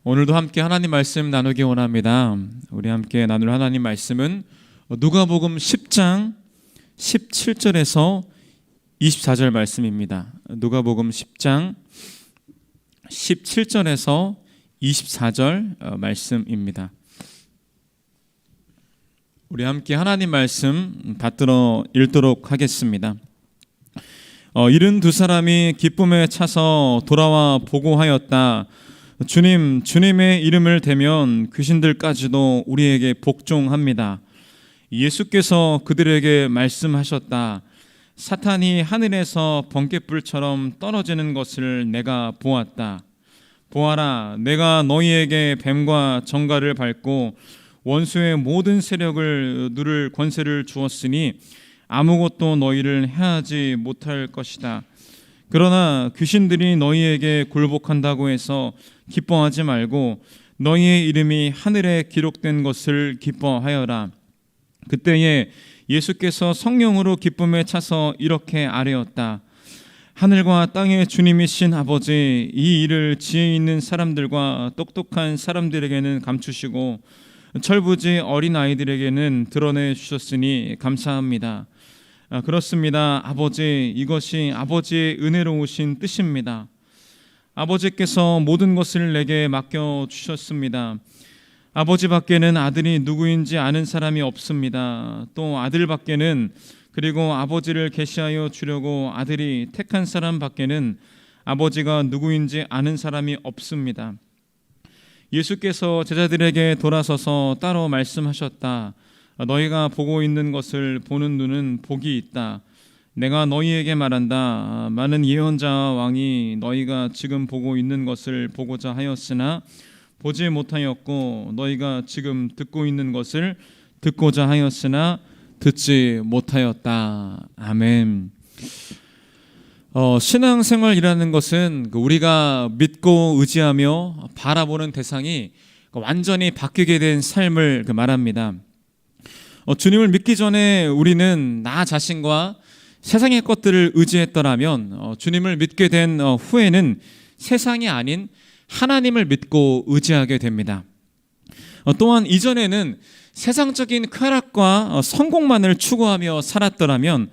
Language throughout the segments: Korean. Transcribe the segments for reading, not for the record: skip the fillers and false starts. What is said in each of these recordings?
오늘도 함께 하나님 말씀 나누기 원합니다. 우리 함께 나눌 하나님 말씀은 누가복음 10장 17절에서 24절 말씀입니다. 누가복음 10장 17절에서 24절 말씀입니다. 우리 함께 하나님 말씀 받들어 읽도록 하겠습니다. 72사람이 기쁨에 차서 돌아와 보고하였다. 주님, 주님의 이름을 대면 귀신들까지도 우리에게 복종합니다. 예수께서 그들에게 말씀하셨다. 사탄이 하늘에서 번갯불처럼 떨어지는 것을 내가 보았다. 보아라, 내가 너희에게 뱀과 정갈을 밟고 원수의 모든 세력을 누를 권세를 주었으니 아무것도 너희를 해하지 못할 것이다. 그러나 귀신들이 너희에게 굴복한다고 해서 기뻐하지 말고 너희의 이름이 하늘에 기록된 것을 기뻐하여라. 그때에 예수께서 성령으로 기쁨에 차서 이렇게 아뢰었다. 하늘과 땅의 주님이신 아버지, 이 일을 지혜 있는 사람들과 똑똑한 사람들에게는 감추시고 철부지 어린아이들에게는 드러내 주셨으니 감사합니다. 그렇습니다. 아버지, 이것이 아버지의 은혜로우신 뜻입니다. 아버지께서 모든 것을 내게 맡겨주셨습니다. 아버지 밖에는 아들이 누구인지 아는 사람이 없습니다. 또 아들 밖에는, 그리고 아버지를 계시하여 주려고 아들이 택한 사람 밖에는 아버지가 누구인지 아는 사람이 없습니다. 예수께서 제자들에게 돌아서서 따로 말씀하셨다. 너희가 보고 있는 것을 보는 눈은 복이 있다. 내가 너희에게 말한다. 많은 예언자와 왕이 너희가 지금 보고 있는 것을 보고자 하였으나 보지 못하였고, 너희가 지금 듣고 있는 것을 듣고자 하였으나 듣지 못하였다. 아멘. 신앙생활이라는 것은 우리가 믿고 의지하며 바라보는 대상이 완전히 바뀌게 된 삶을 말합니다. 주님을 믿기 전에 우리는 나 자신과 세상의 것들을 의지했더라면 주님을 믿게 된 후에는 세상이 아닌 하나님을 믿고 의지하게 됩니다. 또한 이전에는 세상적인 쾌락과 성공만을 추구하며 살았더라면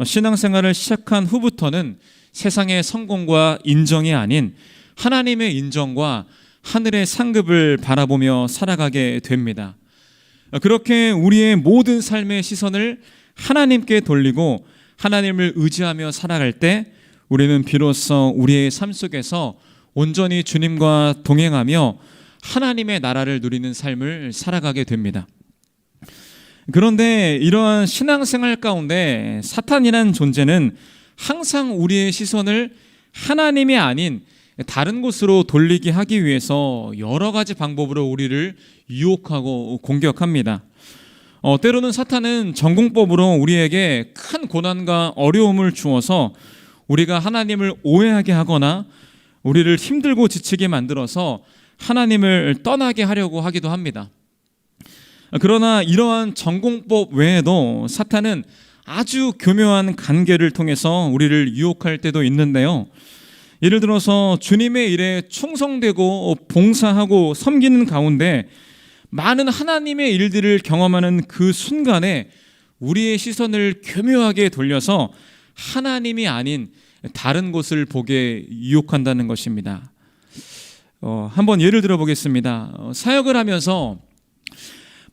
신앙생활을 시작한 후부터는 세상의 성공과 인정이 아닌 하나님의 인정과 하늘의 상급을 바라보며 살아가게 됩니다. 그렇게 우리의 모든 삶의 시선을 하나님께 돌리고 하나님을 의지하며 살아갈 때 우리는 비로소 우리의 삶 속에서 온전히 주님과 동행하며 하나님의 나라를 누리는 삶을 살아가게 됩니다. 그런데 이러한 신앙생활 가운데 사탄이라는 존재는 항상 우리의 시선을 하나님이 아닌 다른 곳으로 돌리게 하기 위해서 여러 가지 방법으로 우리를 유혹하고 공격합니다. 때로는 사탄은 전공법으로 우리에게 큰 고난과 어려움을 주어서 우리가 하나님을 오해하게 하거나 우리를 힘들고 지치게 만들어서 하나님을 떠나게 하려고 하기도 합니다. 그러나 이러한 전공법 외에도 사탄은 아주 교묘한 관계를 통해서 우리를 유혹할 때도 있는데요. 예를 들어서 주님의 일에 충성되고 봉사하고 섬기는 가운데 많은 하나님의 일들을 경험하는 그 순간에 우리의 시선을 교묘하게 돌려서 하나님이 아닌 다른 곳을 보게 유혹한다는 것입니다. 한번 예를 들어 보겠습니다. 사역을 하면서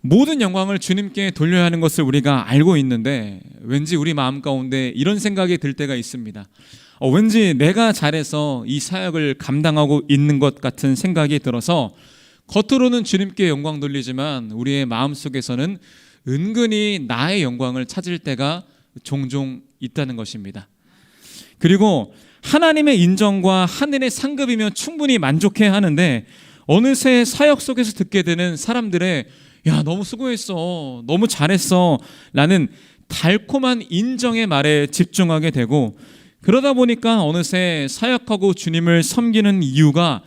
모든 영광을 주님께 돌려야 하는 것을 우리가 알고 있는데 왠지 우리 마음 가운데 이런 생각이 들 때가 있습니다. 왠지 내가 잘해서 이 사역을 감당하고 있는 것 같은 생각이 들어서 겉으로는 주님께 영광 돌리지만 우리의 마음속에서는 은근히 나의 영광을 찾을 때가 종종 있다는 것입니다. 그리고 하나님의 인정과 하늘의 상급이면 충분히 만족해야 하는데 어느새 사역 속에서 듣게 되는 사람들의 야, 너무 수고했어, 너무 잘했어 라는 달콤한 인정의 말에 집중하게 되고, 그러다 보니까 어느새 사역하고 주님을 섬기는 이유가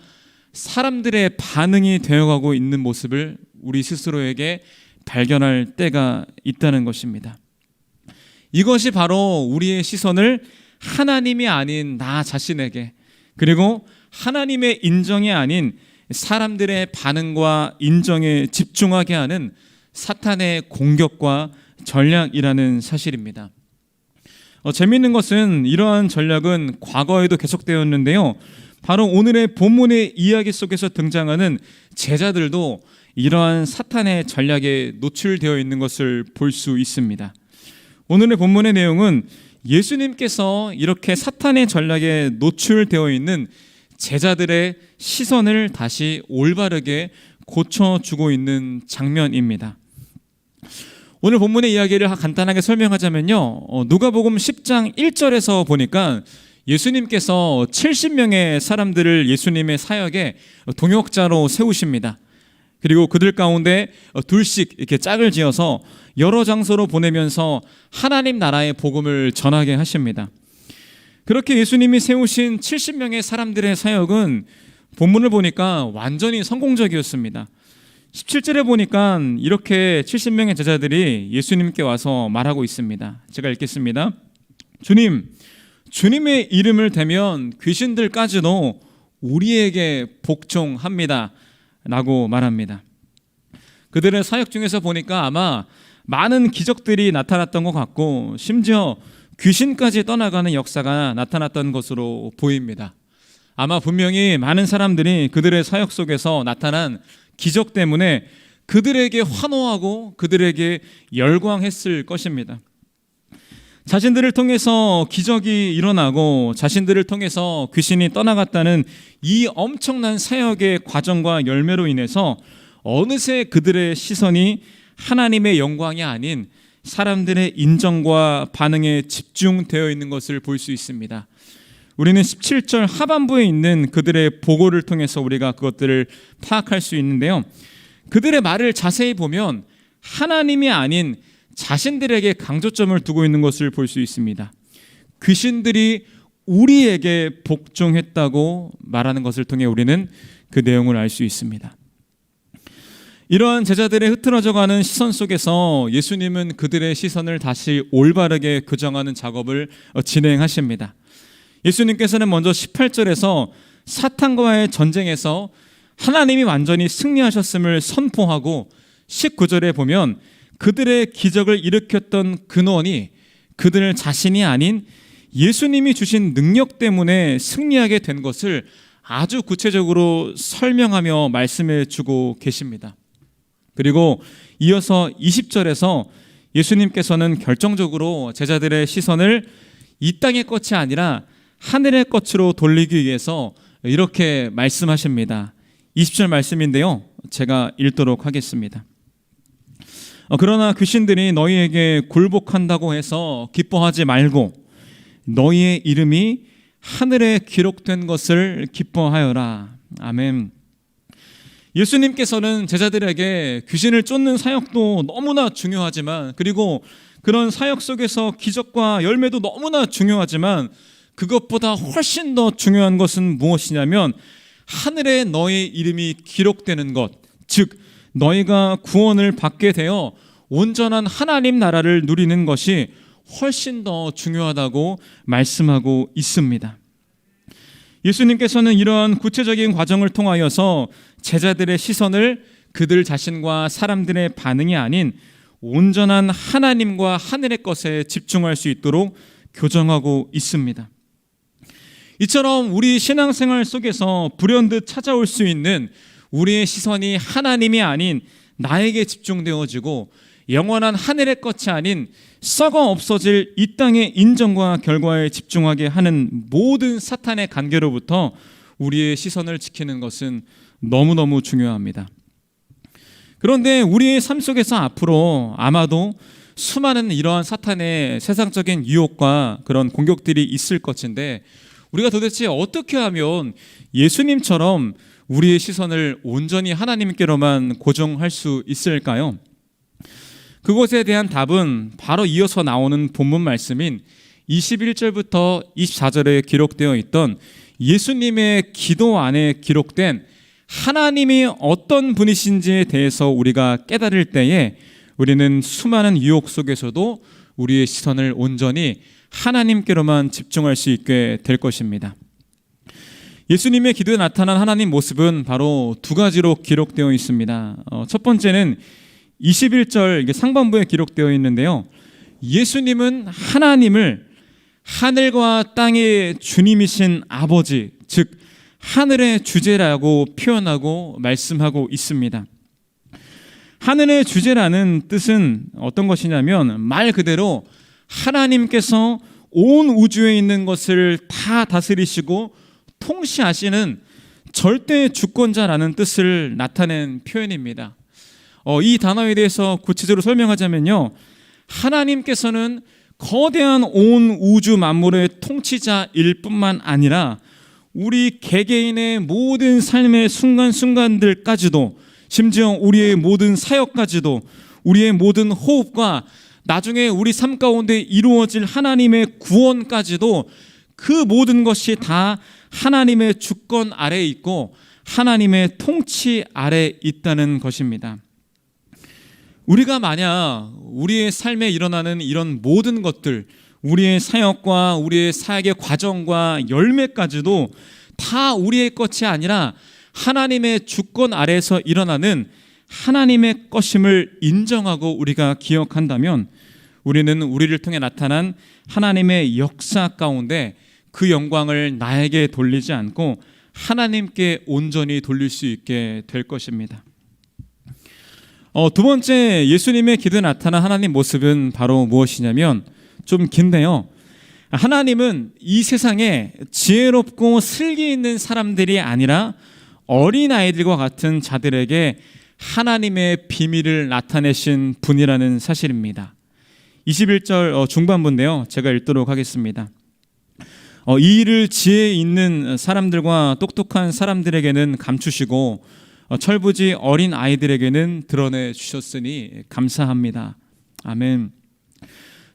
사람들의 반응이 되어가고 있는 모습을 우리 스스로에게 발견할 때가 있다는 것입니다. 이것이 바로 우리의 시선을 하나님이 아닌 나 자신에게, 그리고 하나님의 인정이 아닌 사람들의 반응과 인정에 집중하게 하는 사탄의 공격과 전략이라는 사실입니다. 재미있는 것은 이러한 전략은 과거에도 계속되었는데요. 바로 오늘의 본문의 이야기 속에서 등장하는 제자들도 이러한 사탄의 전략에 노출되어 있는 것을 볼 수 있습니다. 오늘의 본문의 내용은 예수님께서 이렇게 사탄의 전략에 노출되어 있는 제자들의 시선을 다시 올바르게 고쳐주고 있는 장면입니다. 오늘 본문의 이야기를 간단하게 설명하자면요, 누가복음 10장 1절에서 보니까 예수님께서 70명의 사람들을 예수님의 사역에 동역자로 세우십니다. 그리고 그들 가운데 둘씩 이렇게 짝을 지어서 여러 장소로 보내면서 하나님 나라의 복음을 전하게 하십니다. 그렇게 예수님이 세우신 70명의 사람들의 사역은 본문을 보니까 완전히 성공적이었습니다. 17절에 보니까 이렇게 70명의 제자들이 예수님께 와서 말하고 있습니다. 제가 읽겠습니다. 주님의 이름을 대면 귀신들까지도 우리에게 복종합니다 라고 말합니다. 그들의 사역 중에서 보니까 아마 많은 기적들이 나타났던 것 같고 심지어 귀신까지 떠나가는 역사가 나타났던 것으로 보입니다. 아마 분명히 많은 사람들이 그들의 사역 속에서 나타난 기적 때문에 그들에게 환호하고 그들에게 열광했을 것입니다. 자신들을 통해서 기적이 일어나고 자신들을 통해서 귀신이 떠나갔다는 이 엄청난 사역의 과정과 열매로 인해서 어느새 그들의 시선이 하나님의 영광이 아닌 사람들의 인정과 반응에 집중되어 있는 것을 볼 수 있습니다. 우리는 17절 하반부에 있는 그들의 보고를 통해서 우리가 그것들을 파악할 수 있는데요. 그들의 말을 자세히 보면 하나님이 아닌 자신들에게 강조점을 두고 있는 것을 볼 수 있습니다. 귀신들이 우리에게 복종했다고 말하는 것을 통해 우리는 그 내용을 알 수 있습니다. 이러한 제자들의 흐트러져가는 시선 속에서 예수님은 그들의 시선을 다시 올바르게 교정하는 작업을 진행하십니다. 예수님께서는 먼저 18절에서 사탄과의 전쟁에서 하나님이 완전히 승리하셨음을 선포하고 19절에 보면 그들의 기적을 일으켰던 근원이 그들 자신이 아닌 예수님이 주신 능력 때문에 승리하게 된 것을 아주 구체적으로 설명하며 말씀해 주고 계십니다. 그리고 이어서 20절에서 예수님께서는 결정적으로 제자들의 시선을 이 땅의 것이 아니라 하늘의 것으로 돌리기 위해서 이렇게 말씀하십니다. 20절 말씀인데요, 제가 읽도록 하겠습니다. 그러나 귀신들이 너희에게 굴복한다고 해서 기뻐하지 말고 너희의 이름이 하늘에 기록된 것을 기뻐하여라. 아멘. 예수님께서는 제자들에게 귀신을 쫓는 사역도 너무나 중요하지만, 그리고 그런 사역 속에서 기적과 열매도 너무나 중요하지만 그것보다 훨씬 더 중요한 것은 무엇이냐면 하늘에 너의 이름이 기록되는 것, 즉 너희가 구원을 받게 되어 온전한 하나님 나라를 누리는 것이 훨씬 더 중요하다고 말씀하고 있습니다. 예수님께서는 이러한 구체적인 과정을 통하여서 제자들의 시선을 그들 자신과 사람들의 반응이 아닌 온전한 하나님과 하늘의 것에 집중할 수 있도록 교정하고 있습니다. 이처럼 우리 신앙생활 속에서 불현듯 찾아올 수 있는 우리의 시선이 하나님이 아닌 나에게 집중되어지고 영원한 하늘의 것이 아닌 썩어 없어질 이 땅의 인정과 결과에 집중하게 하는 모든 사탄의 관계로부터 우리의 시선을 지키는 것은 너무너무 중요합니다. 그런데 우리의 삶 속에서 앞으로 아마도 수많은 이러한 사탄의 세상적인 유혹과 그런 공격들이 있을 것인데 우리가 도대체 어떻게 하면 예수님처럼 우리의 시선을 온전히 하나님께로만 고정할 수 있을까요? 그것에 대한 답은 바로 이어서 나오는 본문 말씀인 21절부터 24절에 기록되어 있던 예수님의 기도 안에 기록된 하나님이 어떤 분이신지에 대해서 우리가 깨달을 때에 우리는 수많은 유혹 속에서도 우리의 시선을 온전히 하나님께로만 집중할 수 있게 될 것입니다. 예수님의 기도에 나타난 하나님 모습은 바로 두 가지로 기록되어 있습니다. 첫 번째는 21절 상반부에 기록되어 있는데요. 예수님은 하나님을 하늘과 땅의 주님이신 아버지, 즉 하늘의 주제라고 표현하고 말씀하고 있습니다. 하늘의 주제라는 뜻은 어떤 것이냐면 말 그대로 하나님께서 온 우주에 있는 것을 다 다스리시고 통치하시는 절대 주권자라는 뜻을 나타낸 표현입니다. 이 단어에 대해서 구체적으로 설명하자면요, 하나님께서는 거대한 온 우주 만물의 통치자일 뿐만 아니라 우리 개개인의 모든 삶의 순간순간들까지도, 심지어 우리의 모든 사역까지도, 우리의 모든 호흡과 나중에 우리 삶 가운데 이루어질 하나님의 구원까지도 그 모든 것이 다 하나님의 주권 아래에 있고 하나님의 통치 아래에 있다는 것입니다. 우리가 만약 우리의 삶에 일어나는 이런 모든 것들, 우리의 사역과 우리의 사역의 과정과 열매까지도 다 우리의 것이 아니라 하나님의 주권 아래에서 일어나는 하나님의 것임을 인정하고 우리가 기억한다면 우리는 우리를 통해 나타난 하나님의 역사 가운데 그 영광을 나에게 돌리지 않고 하나님께 온전히 돌릴 수 있게 될 것입니다. 두 번째, 예수님의 기도에 나타난 하나님 모습은 바로 무엇이냐면 좀 긴데요, 하나님은 이 세상에 지혜롭고 슬기 있는 사람들이 아니라 어린아이들과 같은 자들에게 하나님의 비밀을 나타내신 분이라는 사실입니다. 21절 중반부인데요, 제가 읽도록 하겠습니다. 이 일을 지혜 있는 사람들과 똑똑한 사람들에게는 감추시고 철부지 어린 아이들에게는 드러내 주셨으니 감사합니다. 아멘.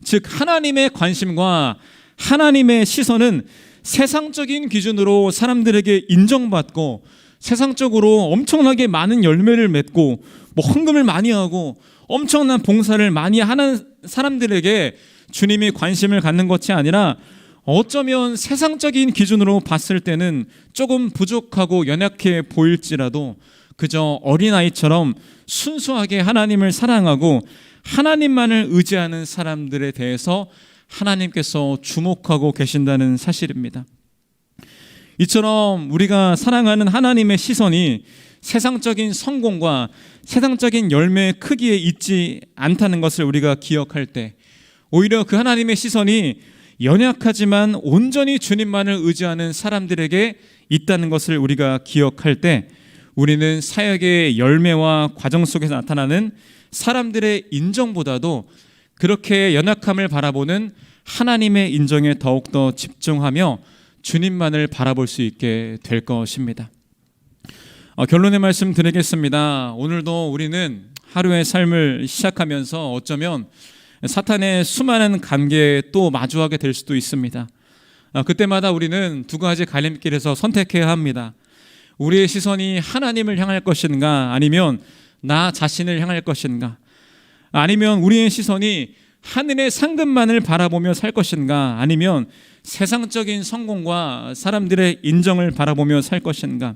즉 하나님의 관심과 하나님의 시선은 세상적인 기준으로 사람들에게 인정받고 세상적으로 엄청나게 많은 열매를 맺고 헌금을 많이 하고 엄청난 봉사를 많이 하는 사람들에게 주님이 관심을 갖는 것이 아니라 어쩌면 세상적인 기준으로 봤을 때는 조금 부족하고 연약해 보일지라도 그저 어린아이처럼 순수하게 하나님을 사랑하고 하나님만을 의지하는 사람들에 대해서 하나님께서 주목하고 계신다는 사실입니다. 이처럼 우리가 사랑하는 하나님의 시선이 세상적인 성공과 세상적인 열매의 크기에 있지 않다는 것을 우리가 기억할 때, 오히려 그 하나님의 시선이 연약하지만 온전히 주님만을 의지하는 사람들에게 있다는 것을 우리가 기억할 때 우리는 사역의 열매와 과정 속에서 나타나는 사람들의 인정보다도 그렇게 연약함을 바라보는 하나님의 인정에 더욱더 집중하며 주님만을 바라볼 수 있게 될 것입니다. 결론의 말씀 드리겠습니다. 오늘도 우리는 하루의 삶을 시작하면서 어쩌면 사탄의 수많은 관계에 또 마주하게 될 수도 있습니다. 그때마다 우리는 두 가지 갈림길에서 선택해야 합니다. 우리의 시선이 하나님을 향할 것인가, 아니면 나 자신을 향할 것인가, 아니면 우리의 시선이 하늘의 상급만을 바라보며 살 것인가, 아니면 세상적인 성공과 사람들의 인정을 바라보며 살 것인가.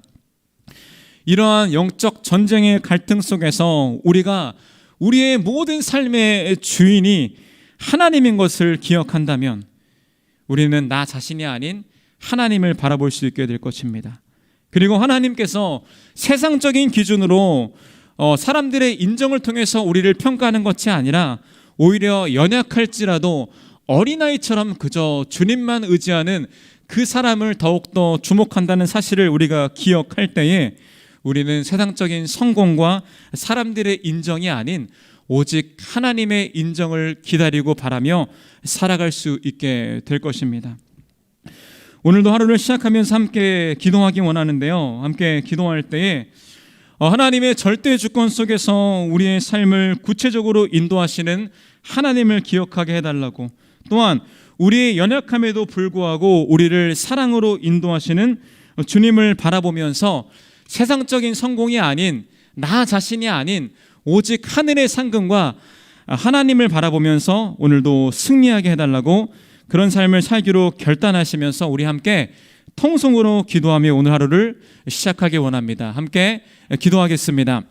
이러한 영적 전쟁의 갈등 속에서 우리가 우리의 모든 삶의 주인이 하나님인 것을 기억한다면 우리는 나 자신이 아닌 하나님을 바라볼 수 있게 될 것입니다. 그리고 하나님께서 세상적인 기준으로 사람들의 인정을 통해서 우리를 평가하는 것이 아니라 오히려 연약할지라도 어린아이처럼 그저 주님만 의지하는 그 사람을 더욱더 주목한다는 사실을 우리가 기억할 때에 우리는 세상적인 성공과 사람들의 인정이 아닌 오직 하나님의 인정을 기다리고 바라며 살아갈 수 있게 될 것입니다. 오늘도 하루를 시작하면서 함께 기도하기 원하는데요, 함께 기도할 때에 하나님의 절대 주권 속에서 우리의 삶을 구체적으로 인도하시는 하나님을 기억하게 해달라고, 또한 우리의 연약함에도 불구하고 우리를 사랑으로 인도하시는 주님을 바라보면서 세상적인 성공이 아닌, 나 자신이 아닌 오직 하늘의 상급과 하나님을 바라보면서 오늘도 승리하게 해달라고, 그런 삶을 살기로 결단하시면서 우리 함께 통성으로 기도하며 오늘 하루를 시작하기 원합니다. 함께 기도하겠습니다.